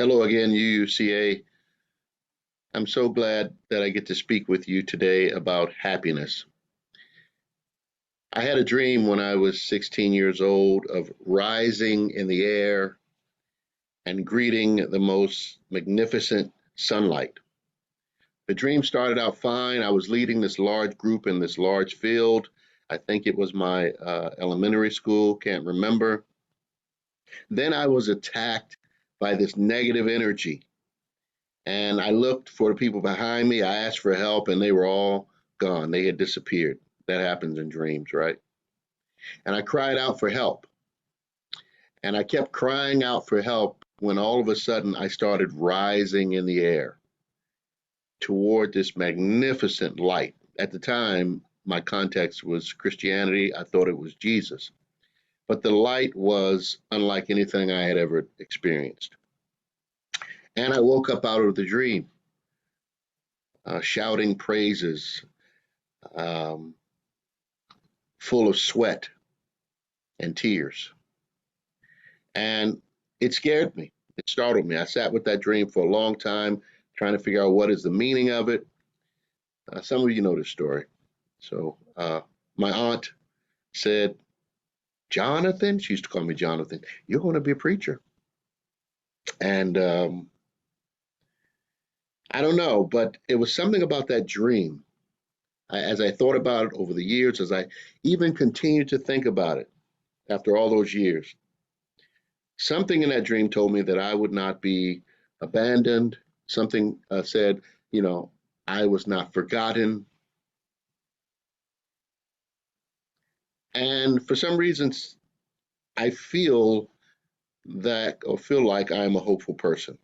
Hello again, UUCA. I'm so glad that I get to speak with you today about happiness. I had a dream when I was 16 years old of rising in the air and greeting the most magnificent sunlight. The dream started out fine. I was leading this large group in this large field. I think it was my elementary school, can't remember. Then I was attacked by this negative energy. And I looked for the people behind me. I asked for help, and they were all gone. They had disappeared. That happens in dreams, right? And I cried out for help. And I kept crying out for help when all of a sudden I started rising in the air toward this magnificent light. At the time, my context was Christianity. I thought it was Jesus. But the light was unlike anything I had ever experienced. And I woke up out of the dream, shouting praises, um, full of sweat and tears. And it scared me. It startled me. I sat with that dream for a long time, trying to figure out what is the meaning of it. Some of you know this story. So my aunt said, Jonathan, she used to call me Jonathan, you're going to be a preacher. And I don't know, but it was something about that dream. As I thought about it over the years, as I even continued to think about it after all those years, something in that dream told me that I would not be abandoned. Something said, you know, I was not forgotten. And for some reasons, I feel that or feel like I am a hopeful person.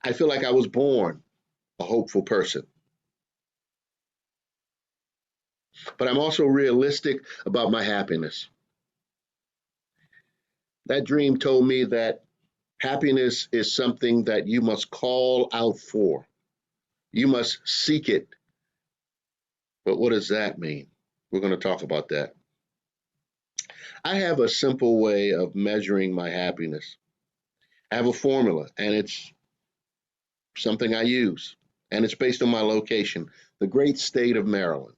I feel like I was born a hopeful person. But I'm also realistic about my happiness. That dream told me that happiness is something that you must call out for. You must seek it. But what does that mean? We're going to talk about that. I have a simple way of measuring my happiness. I have a formula, and it's something I use, and it's based on my location, the great state of Maryland.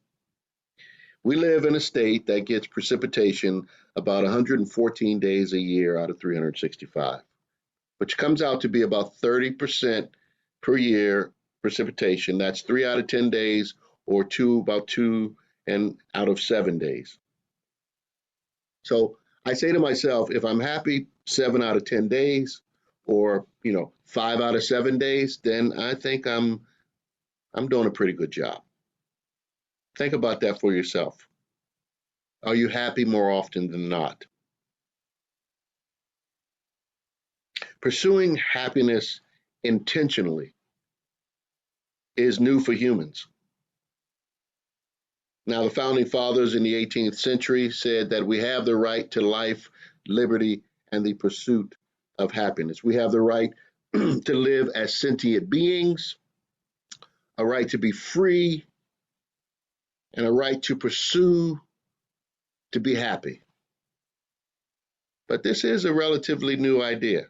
We live in a state that gets precipitation about 114 days a year out of 365, which comes out to be about 30% per year precipitation. That's 3 out of 10 days, or about 2 out of 7 days. So I say to myself, if I'm happy 7 out of 10 days, or 5 out of 7 days, then I think I'm doing a pretty good job. Think about that for yourself. Are you happy more often than not? Pursuing happiness intentionally is new for humans. Now, the founding fathers in the 18th century said that we have the right to life, liberty, and the pursuit of happiness. We have the right to live as sentient beings, a right to be free, and a right to pursue to be happy. But this is a relatively new idea.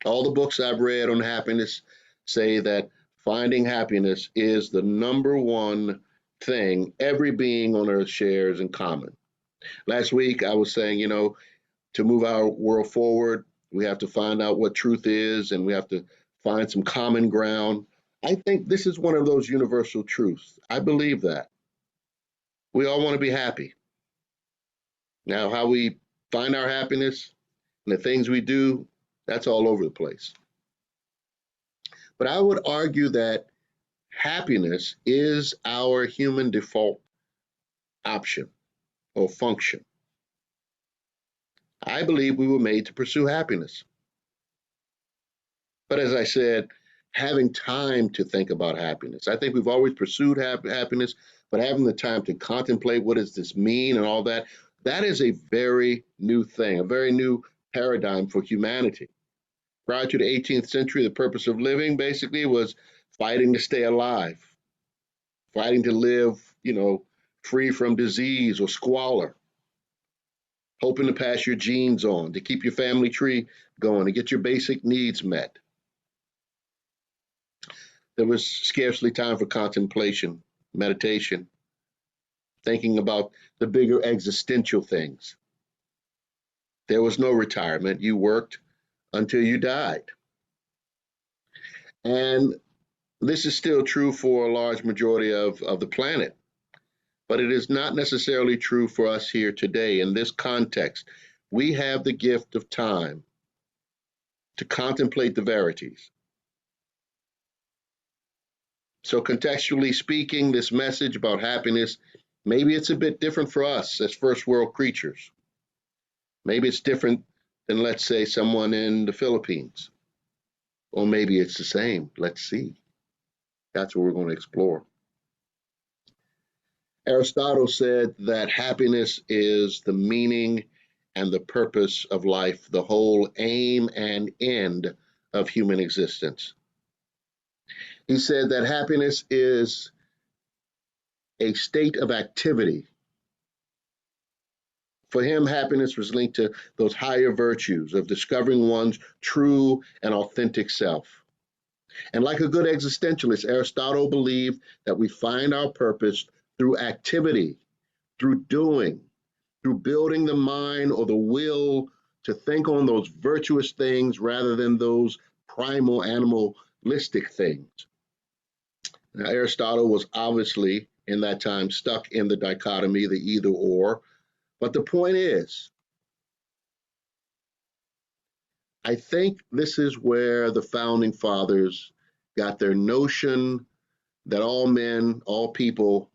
All the books I've read on happiness say that finding happiness is the number one thing every being on earth shares in common. Last week, I was saying, to move our world forward, we have to find out what truth is and we have to find some common ground. I think this is one of those universal truths. I believe that. We all want to be happy. Now, how we find our happiness and the things we do, that's all over the place. But I would argue that happiness is our human default option or function. I believe we were made to pursue happiness. But as I said, having time to think about happiness. I think we've always pursued happiness, but having the time to contemplate what does this mean and all that, that is a very new thing, a very new paradigm for humanity. Prior to the 18th century, the purpose of living basically was fighting to stay alive, fighting to live, free from disease or squalor. hoping to pass your genes on, to keep your family tree going, to get your basic needs met. There was scarcely time for contemplation, meditation, thinking about the bigger existential things. There was no retirement. You worked until you died. And this is still true for a large majority of the planet, but it is not necessarily true for us here today. In this context, we have the gift of time to contemplate the verities. So, contextually speaking, this message about happiness, maybe it's a bit different for us as first world creatures. Maybe it's different than, let's say, someone in the Philippines. Or maybe it's the same. Let's see. That's what we're going to explore. Aristotle said that happiness is the meaning and the purpose of life, the whole aim and end of human existence. He said that happiness is a state of activity. For him, happiness was linked to those higher virtues of discovering one's true and authentic self. And like a good existentialist, Aristotle believed that we find our purpose through activity, through doing, through building the mind or the will to think on those virtuous things rather than those primal animalistic things. Now, Aristotle was obviously in that time stuck in the dichotomy, the either or. But the point is, I think this is where the founding fathers got their notion that all men, all people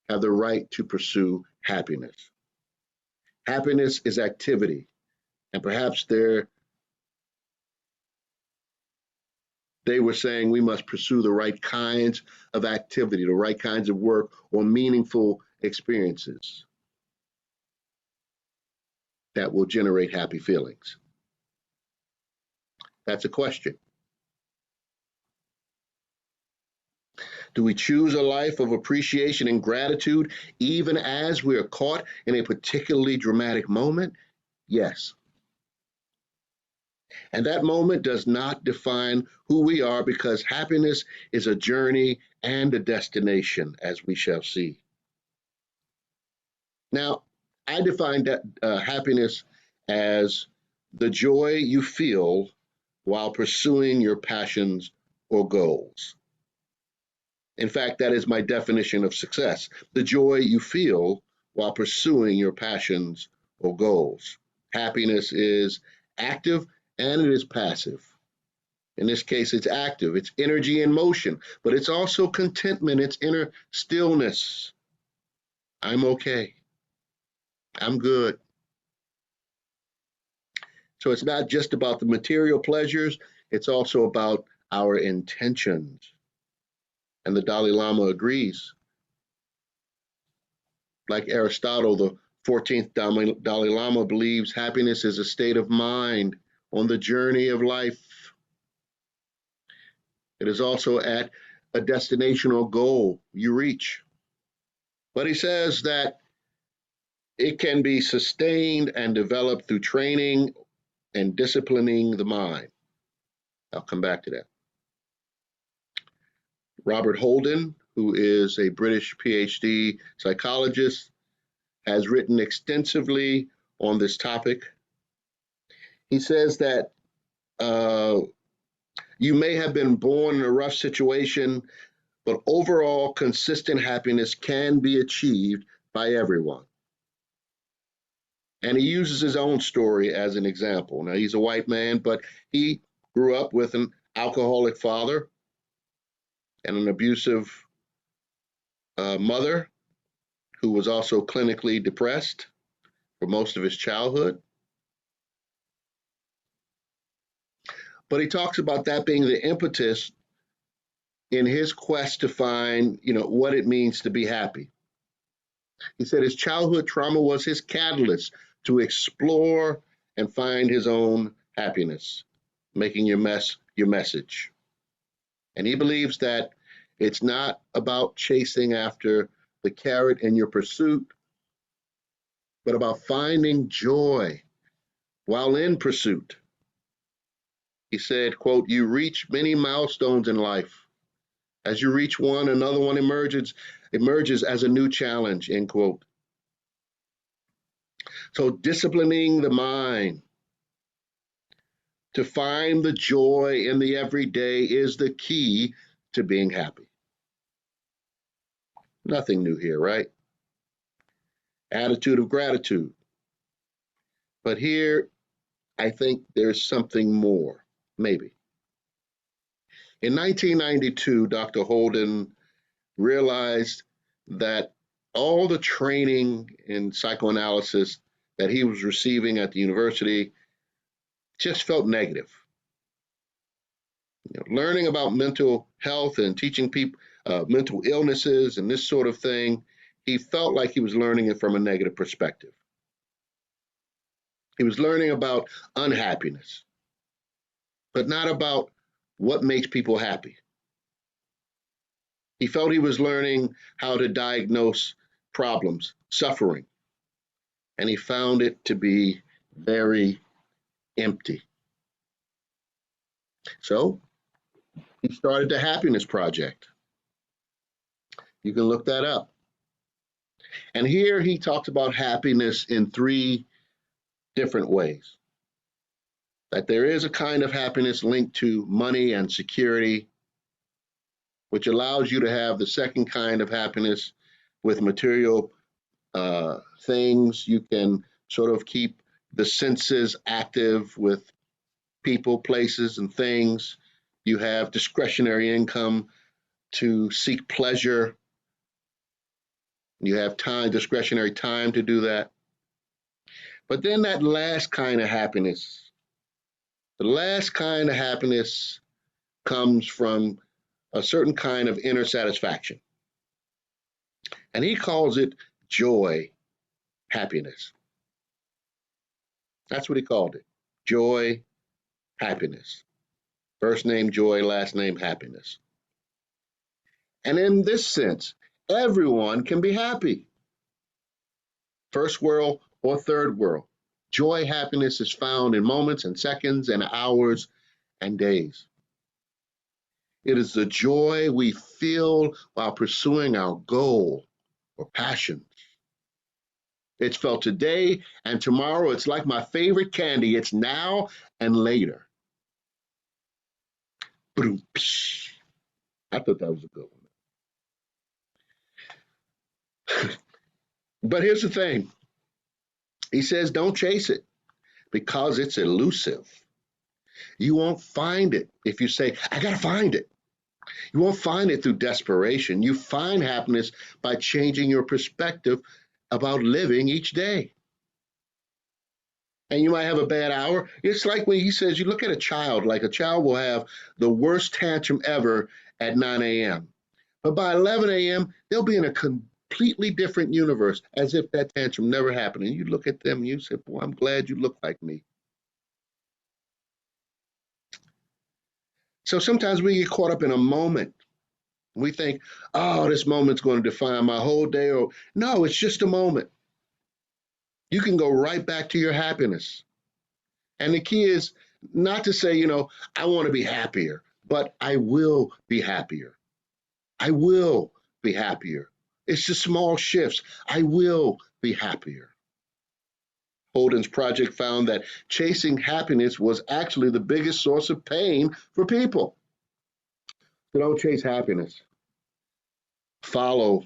have the right to pursue happiness. Happiness is activity, and perhaps they were saying we must pursue the right kinds of activity, the right kinds of work or meaningful experiences that will generate happy feelings. That's a question. Do we choose a life of appreciation and gratitude even as we are caught in a particularly dramatic moment? Yes. And that moment does not define who we are because happiness is a journey and a destination, as we shall see. Now, I define that happiness as the joy you feel while pursuing your passions or goals. In fact, that is my definition of success, the joy you feel while pursuing your passions or goals. Happiness is active and it is passive. In this case, it's active, it's energy in motion, but it's also contentment, it's inner stillness. I'm okay. I'm good. So it's not just about the material pleasures, it's also about our intentions. And the Dalai Lama agrees. Like Aristotle, the 14th Dalai Lama believes happiness is a state of mind on the journey of life. It is also at a destination or goal you reach. But he says that it can be sustained and developed through training and disciplining the mind. I'll come back to that. Robert Holden, who is a British PhD psychologist, has written extensively on this topic. He says that you may have been born in a rough situation, but overall consistent happiness can be achieved by everyone. And he uses his own story as an example. Now, he's a white man, but he grew up with an alcoholic father and an abusive mother who was also clinically depressed for most of his childhood. But he talks about that being the impetus in his quest to find, what it means to be happy. He said his childhood trauma was his catalyst to explore and find his own happiness, making your message. And he believes that it's not about chasing after the carrot in your pursuit, but about finding joy while in pursuit. He said, quote, you reach many milestones in life. As you reach one, another one emerges as a new challenge, end quote. So disciplining the mind to find the joy in the everyday is the key to being happy. Nothing new here, right? Attitude of gratitude. But here, I think there's something more, maybe. In 1992, Dr. Holden realized that all the training in psychoanalysis that he was receiving at the university just felt negative. Learning about mental health and teaching people mental illnesses and this sort of thing, he felt like he was learning it from a negative perspective. He was learning about unhappiness, but not about what makes people happy. He felt he was learning how to diagnose problems, suffering, and he found it to be very empty. So he started the Happiness Project. You can look that up. And here he talks about happiness in three different ways. That there is a kind of happiness linked to money and security, which allows you to have the second kind of happiness with material things. You can sort of keep the senses active with people, places, and things. You have discretionary income to seek pleasure. You have time, discretionary time to do that. But then that last kind of happiness, the last kind of happiness comes from a certain kind of inner satisfaction. And he calls it joy happiness. That's what he called it. Joy happiness. First name joy, last name happiness. And in this sense, everyone can be happy. First world or third world. Joy happiness is found in moments and seconds and hours and days. It is the joy we feel while pursuing our goal or passion. It's felt today and tomorrow. It's like my favorite candy. It's now and later. Boom, I thought that was a good one. But here's the thing. He says, don't chase it because it's elusive. You won't find it if you say, I got to find it. You won't find it through desperation. You find happiness by changing your perspective about living each day. And you might have a bad hour. It's like when he says, you look at a child, like a child will have the worst tantrum ever at 9 a.m. But by 11 a.m., they'll be in a completely different universe, as if that tantrum never happened. And you look at them and you say, boy, I'm glad you look like me. So sometimes we get caught up in a moment. We think, oh, this moment's going to define my whole day. Or no, it's just a moment. You can go right back to your happiness. And the key is not to say, I want to be happier, but I will be happier. I will be happier. It's just small shifts. I will be happier. Holden's project found that chasing happiness was actually the biggest source of pain for people. So don't chase happiness. Follow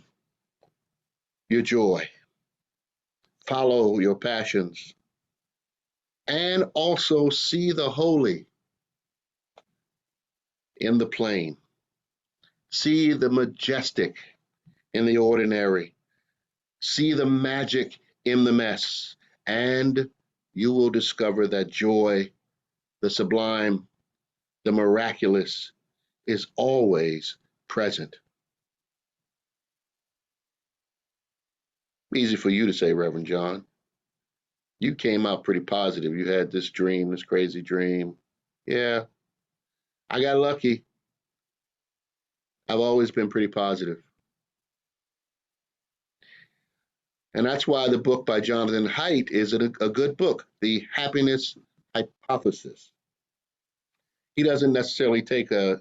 your joy. Follow your passions. And also see the holy in the plain. See the majestic in the ordinary. See the magic in the mess. And you will discover that joy, the sublime, the miraculous, is always present. Easy for you to say, Reverend John. You came out pretty positive. You had this dream, this crazy dream. Yeah, I got lucky. I've always been pretty positive. And that's why the book by Jonathan Haidt is a good book, The Happiness Hypothesis. He doesn't necessarily take a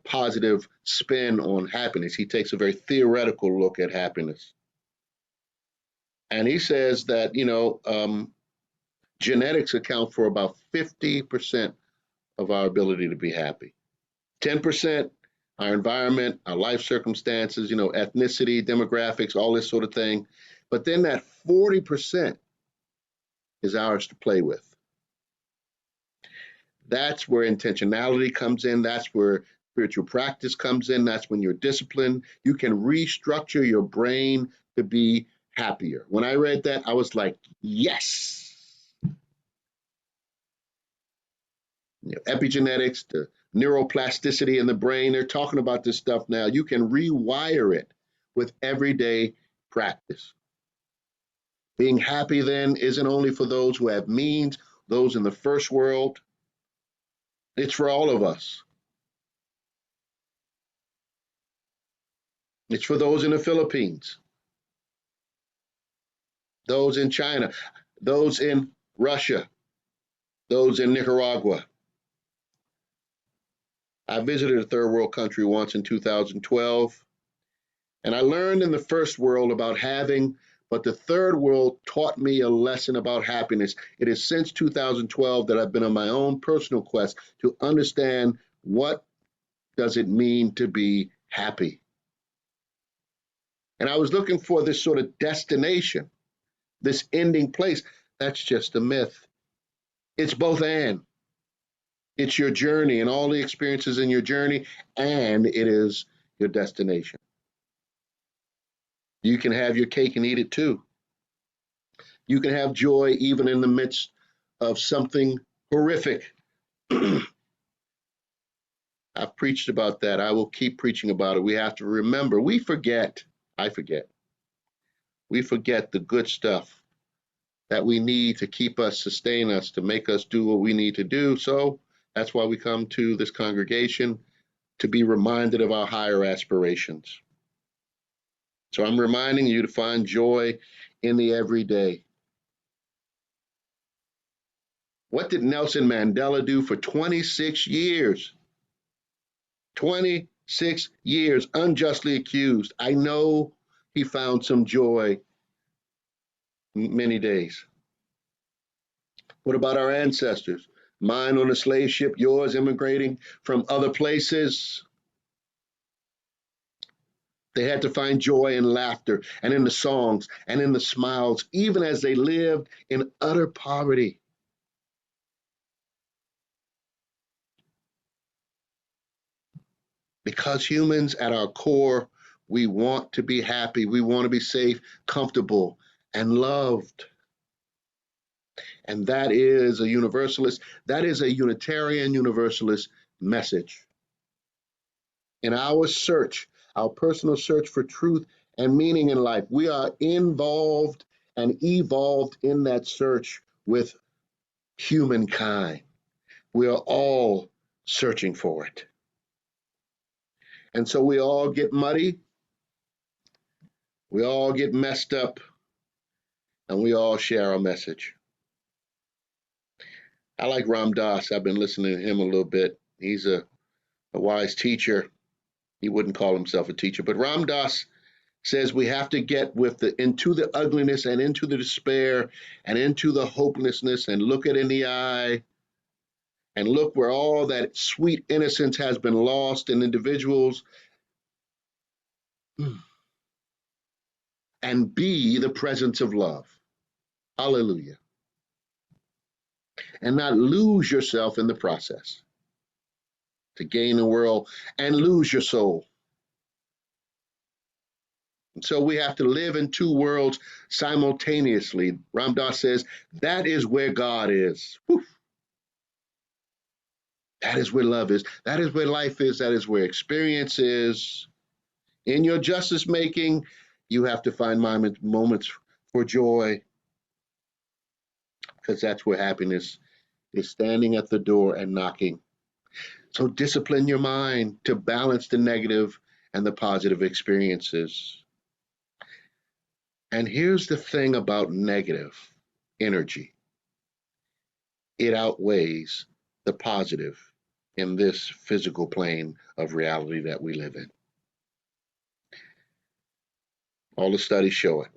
positive spin on happiness. He takes a very theoretical look at happiness. And he says that, genetics account for about 50% of our ability to be happy. 10%, our environment, our life circumstances, ethnicity, demographics, all this sort of thing. But then that 40% is ours to play with. That's where intentionality comes in. That's where spiritual practice comes in. That's when you're disciplined. You can restructure your brain to be happier. When I read that, I was like, yes. Epigenetics, the neuroplasticity in the brain, they're talking about this stuff now. You can rewire it with everyday practice. Being happy then isn't only for those who have means, those in the first world. It's for all of us. It's for those in the Philippines, those in China, those in Russia, those in Nicaragua. I visited a third world country once in 2012, and I learned in the first world about having, but the third world taught me a lesson about happiness. It is since 2012 that I've been on my own personal quest to understand what does it mean to be happy. And I was looking for this sort of destination, this ending place. That's just a myth. It's both and. It's your journey and all the experiences in your journey, and it is your destination. You can have your cake and eat it too. You can have joy even in the midst of something horrific. I've preached about that. I will keep preaching about it. We have to remember, I forget, we forget the good stuff that we need to keep us, sustain us, to make us do what we need to do. So that's why we come to this congregation, to be reminded of our higher aspirations. So I'm reminding you to find joy in the everyday. What did Nelson Mandela do for 26 years? 26 years, unjustly accused. I know he found some joy many days. What about our ancestors? Mine on a slave ship, yours immigrating from other places. They had to find joy in laughter and in the songs and in the smiles, even as they lived in utter poverty. Because humans at our core, we want to be happy. We want to be safe, comfortable, and loved. And that is a universalist, that is a Unitarian Universalist message. In our search, our personal search for truth and meaning in life, we are involved and evolved in that search with humankind. We are all searching for it. And so we all get muddy, we all get messed up, and we all share our message. I like Ram Dass. I've been listening to him a little bit. He's a wise teacher. He wouldn't call himself a teacher, but Ram Dass says we have to get into the ugliness and into the despair and into the hopelessness and look it in the eye and look where all that sweet innocence has been lost in individuals and be the presence of love. Hallelujah. And not lose yourself in the process to gain the world and lose your soul. And so we have to live in two worlds simultaneously. Ram Dass says that is where God is. Whew. That is where love is. That is where life is. That is where experience is. In your justice making, you have to find moments for joy, because that's where happiness is standing at the door and knocking. So discipline your mind to balance the negative and the positive experiences. And here's the thing about negative energy, it outweighs the positive in this physical plane of reality that we live in. All the studies show it.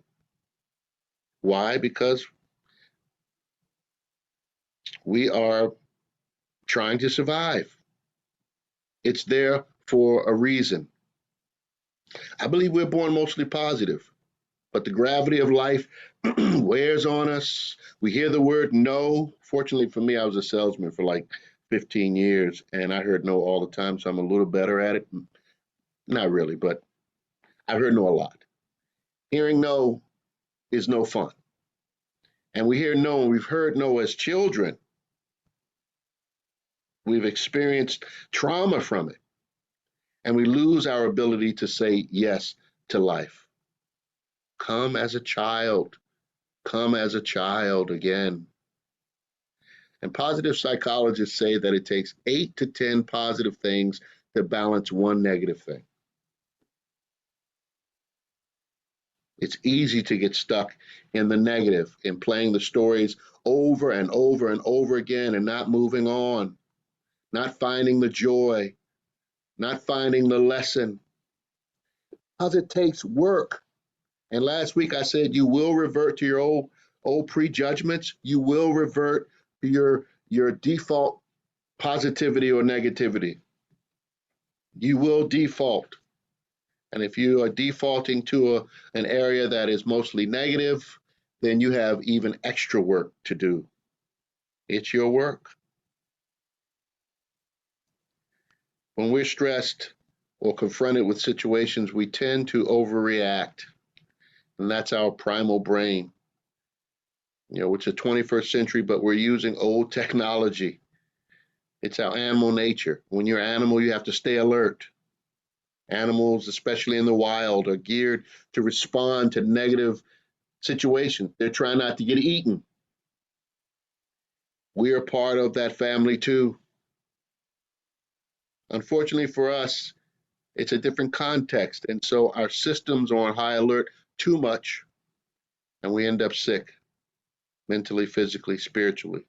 Why? Because we are trying to survive. It's there for a reason. I believe we're born mostly positive, but the gravity of life wears on us. We hear the word no. Fortunately for me, I was a salesman for like 15 years and I heard no all the time, so I'm a little better at it. Not really, but I've heard no a lot. Hearing no is no fun. And we hear no, and we've heard no as children. We've experienced trauma from it, and we lose our ability to say yes to life. Come as a child. Come as a child again. And positive psychologists say that it takes 8 to 10 positive things to balance one negative thing. It's easy to get stuck in the negative, in playing the stories over and over and over again and not moving on, not finding the joy, not finding the lesson, because it takes work. And last week I said you will revert to your old prejudgments. You will revert to your default positivity or negativity. You will default. And if you are defaulting to an area that is mostly negative, then you have even extra work to do. It's your work. When we're stressed or confronted with situations, we tend to overreact. And that's our primal brain. It's the 21st century, but we're using old technology. It's our animal nature. When you're an animal, you have to stay alert. Animals, especially in the wild, are geared to respond to negative situations. They're trying not to get eaten. We are part of that family too. Unfortunately for us, it's a different context. And so our systems are on high alert too much, and we end up sick mentally, physically, spiritually.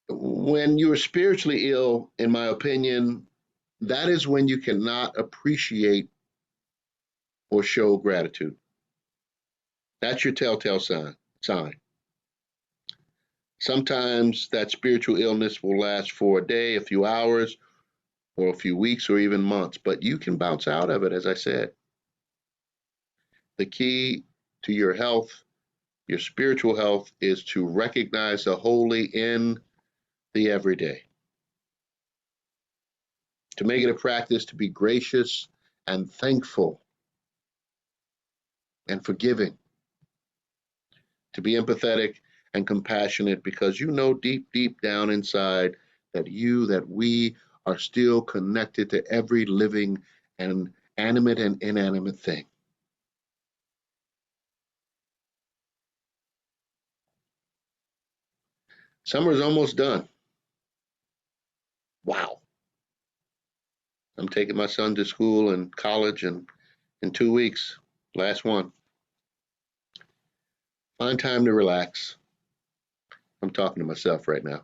When you are spiritually ill, in my opinion, that is when you cannot appreciate or show gratitude. That's your telltale sign. Sometimes that spiritual illness will last for a day, a few hours, or a few weeks, or even months, but you can bounce out of it, as I said. The key to your health, your spiritual health, is to recognize the holy in the everyday, to make it a practice to be gracious and thankful and forgiving, to be empathetic and compassionate, because you know deep, deep down inside that we are still connected to every living and animate and inanimate thing. Summer's almost done. Wow. I'm taking my son to school and college and in 2 weeks. Last one. Find time to relax. I'm talking to myself right now.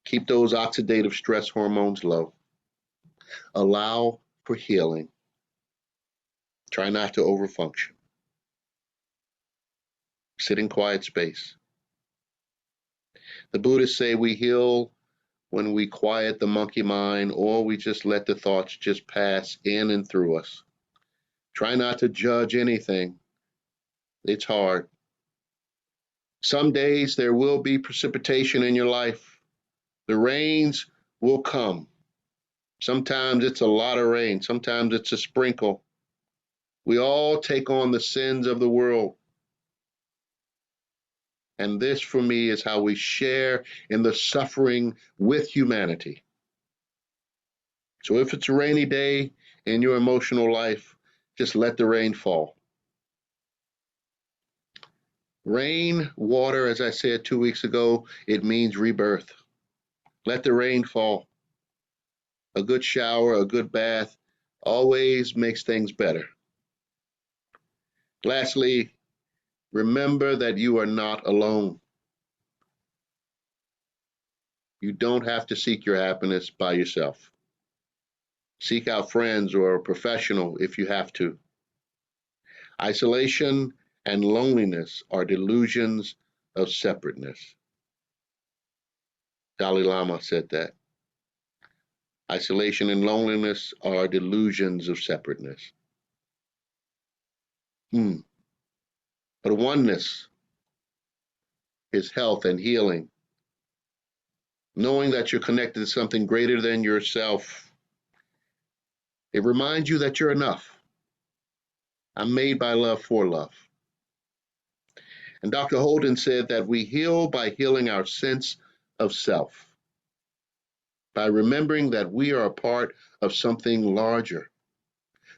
Keep those oxidative stress hormones low. Allow for healing. Try not to overfunction. Sit in quiet space. The Buddhists say we heal when we quiet the monkey mind, or we just let the thoughts just pass in and through us. Try not to judge anything. It's hard. Some days there will be precipitation in your life. The rains will come. Sometimes it's a lot of rain. Sometimes it's a sprinkle. We all take on the sins of the world. And this, for me, is how we share in the suffering with humanity. So if it's a rainy day in your emotional life, just let the rain fall. Rain, water, as I said 2 weeks ago, it means rebirth. Let the rain fall. A good shower, a good bath always makes things better. Lastly, remember that you are not alone. You don't have to seek your happiness by yourself. Seek out friends or a professional if you have to. Isolation and loneliness are delusions of separateness. Dalai Lama said that. Isolation and loneliness are delusions of separateness. Hmm. But oneness is health and healing. Knowing that you're connected to something greater than yourself, it reminds you that you're enough. I'm made by love for love. And Dr. Holden said that we heal by healing our sense of self, by remembering that we are a part of something larger,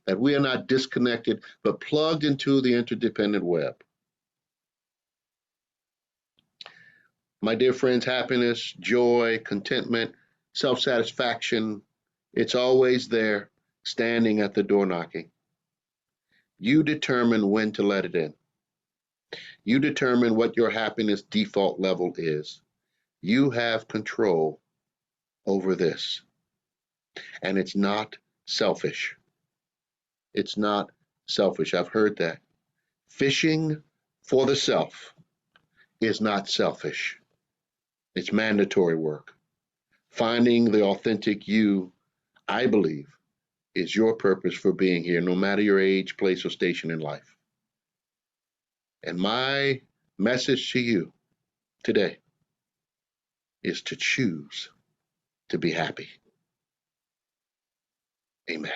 that we are not disconnected, but plugged into the interdependent web. My dear friends, happiness, joy, contentment, self satisfaction, it's always there, standing at the door knocking. You determine when to let it in. You determine what your happiness default level is. You have control over this. And it's not selfish. It's not selfish. I've heard that. Fishing for the self is not selfish. It's mandatory work. Finding the authentic you, I believe, is your purpose for being here, no matter your age, place, or station in life. And my message to you today is to choose to be happy. Amen.